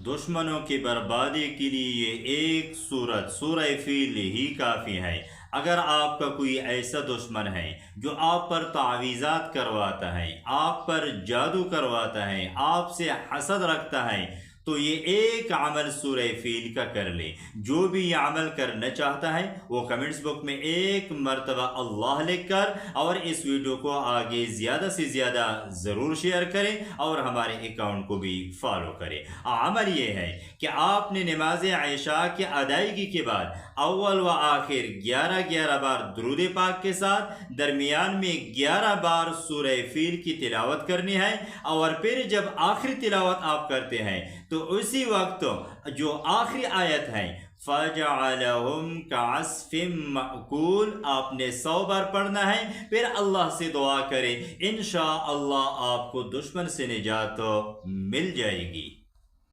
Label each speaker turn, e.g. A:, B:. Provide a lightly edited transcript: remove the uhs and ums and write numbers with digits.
A: दुश्मनों की बर्बादी के लिए ये एक सूरत सूरह फील ही काफ़ी है। अगर आपका कोई ऐसा दुश्मन है जो आप पर तावीज़ात करवाता है, आप पर जादू करवाता है, आपसे हसद रखता है, तो ये एक अमल सूरह फील का कर ले। जो भी ये अमल करना चाहता है वो कमेंट्स बुक में एक मरतबा अल्लाह लिख कर और इस वीडियो को आगे ज़्यादा से ज़्यादा ज़रूर शेयर करें और हमारे अकाउंट को भी फॉलो करें। अमल ये है कि आपने नमाज इशा की अदायगी के बाद अव्वल व आखिर 11-11 बार दुरूद पाक के साथ दरमियान में 11 बार सूरह फील की तिलावत करनी है, और फिर जब आखिरी तिलावत आप करते हैं तो उसी वक्त जो आखिरी आयत है फजअलहुम कअस्फिम मअकूल आपने 100 बार पढ़ना है। फिर अल्लाह से दुआ करें, इंशाअल्लाह आपको दुश्मन से निजात मिल जाएगी।